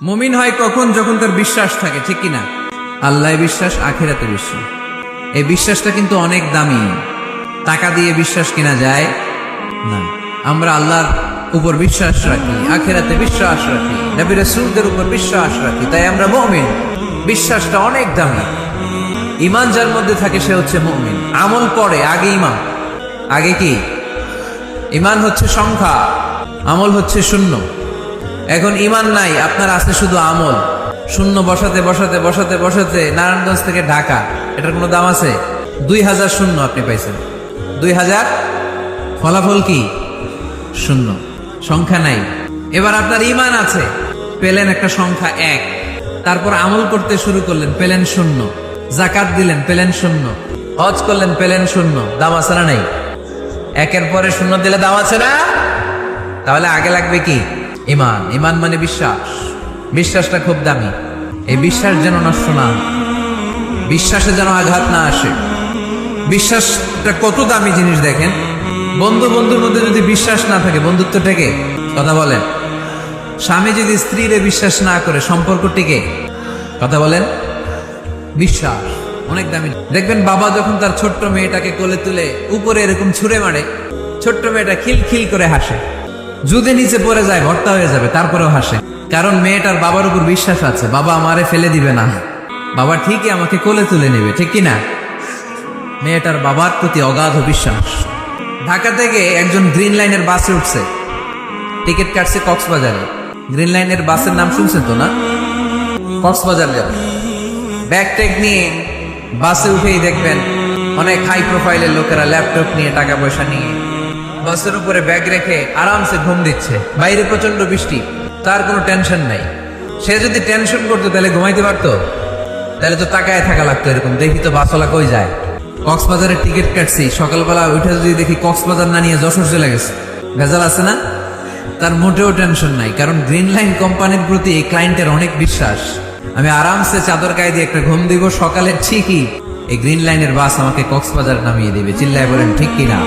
মুমিন হয় কখন? যখন তার বিশ্বাস থাকে, ঠিক কিনা? আল্লাহ বিশ্বাস, আখিরাতে বিশ্বাস। এই বিশ্বাসটা কিন্তু অনেক দামি। টাকা দিয়ে বিশ্বাস কিনা যায় না। আমরা আল্লাহর উপর বিশ্বাস রাখি, আখিরাতে বিশ্বাস রাখি, নবী রাসূলদের উপর বিশ্বাস রাখি, তাই আমরা মুমিন। বিশ্বাসটা অনেক দামি। ঈমান যার মধ্যে থাকে সে হচ্ছে মুমিন। আমল পড়ে, আগে ঈমান। আগে কি? ঈমান হচ্ছে সংখ্যা, আমল হচ্ছে শূন্য। এখন ঈমান নাই, আপনার আছে শুধু আমল। শূন্য বসাতে বসাতে বসাতে বসাতে নারায়ণগঞ্জ থেকে ঢাকা, এটার কোনো দাম আছে? 2000 শূন্য আপনি পাইছেন। 2000 ফলাফল কি? শূন্য, সংখ্যা নাই। এবার আপনার ঈমান আছে, পেলেন একটা সংখ্যা 1, তারপর আমল করতে শুরু করলেন, পেলেন শূন্য। যাকাত দিলেন, পেলেন শূন্য। হজ করলেন, পেলেন শূন্য। দাম আছে না নাই? একের পরে শূন্য দিলে দাম আছে না? তাহলে আগে লাগবে কি? ঈমান। ঈমান মানে বিশ্বাস। বিশ্বাসটা খুব দামি। এই বিশ্বাস যেন নষ্ট না হয়, বিশ্বাসে যেন আঘাত না আসে। বিশ্বাসটা কত দামি জিনিস দেখেন। বন্ধুর মধ্যে যদি বিশ্বাস না থাকে, বন্ধুত্ব টেকে? কথা বলেন। স্বামী যদি স্ত্রীরে বিশ্বাস না করে, সম্পর্ক টিকে? কথা বলেন। বিশ্বাস অনেক দামি। দেখবেন বাবা যখন তার ছোট্ট মেয়েটাকে কোলে তুলে উপরে এরকম ছুঁড়ে মারে, ছোট্ট মেয়েটা খিলখিল করে হাসে। যদি নিচে পড়ে যায় ভর্তা হয়ে যাবে, তারপরেও হাসে। কারণ মেয়েটার বাবার উপর বিশ্বাস আছে, বাবা আমারে ফেলে দিবে না, বাবা ঠিকই আমাকে কোলে তুলে নেবে, ঠিক কিনা? মেয়েটার বাবার প্রতি অগাধ বিশ্বাস। ঢাকা থেকে একজন গ্রিন লাইনের বাসে উঠছে, টিকিট কাটছে কক্সবাজারে। গ্রিন লাইনের বাসের নাম শুনছেন তো না? কক্সবাজার যাবে। ব্যাগ ট্যাগ নিয়ে বাসে উঠেই দেখবেন অনেক হাই প্রোফাইলের লোকেরা ল্যাপটপ নিয়ে, টাকা পয়সা নিয়ে বাসের উপরে ব্যাগ রেখে আরামসে ঘুম দিচ্ছে। বাইরে প্রচন্ড বৃষ্টি, তার কোনো টেনশন নাই। সে যদি টেনশন করতো তাহলে ঘুমাইতে পারতো? তাহলে তো তাকায় থাকা লাগতো এরকম, দেখি তো বাসওয়ালা কই যায়। কক্সবাজারের টিকিট কাটছি, সকালবেলা উঠে যদি দেখি কক্সবাজার না নিয়ে যশোর চলে গেছে, ভেজাল আছে না? তার মোটেও টেনশন নাই, কারণ গ্রিন লাইন কোম্পানির প্রতি এই ক্লায়েন্টের অনেক বিশ্বাস। আমি আরামসে চাদর গায়ে দিয়ে একটা ঘুম দিব, সকালে ঠিকই এই গ্রিন লাইনের বাস আমাকে কক্সবাজার নামিয়ে দিবে। চিল্লায় বলেন ঠিক কিনা?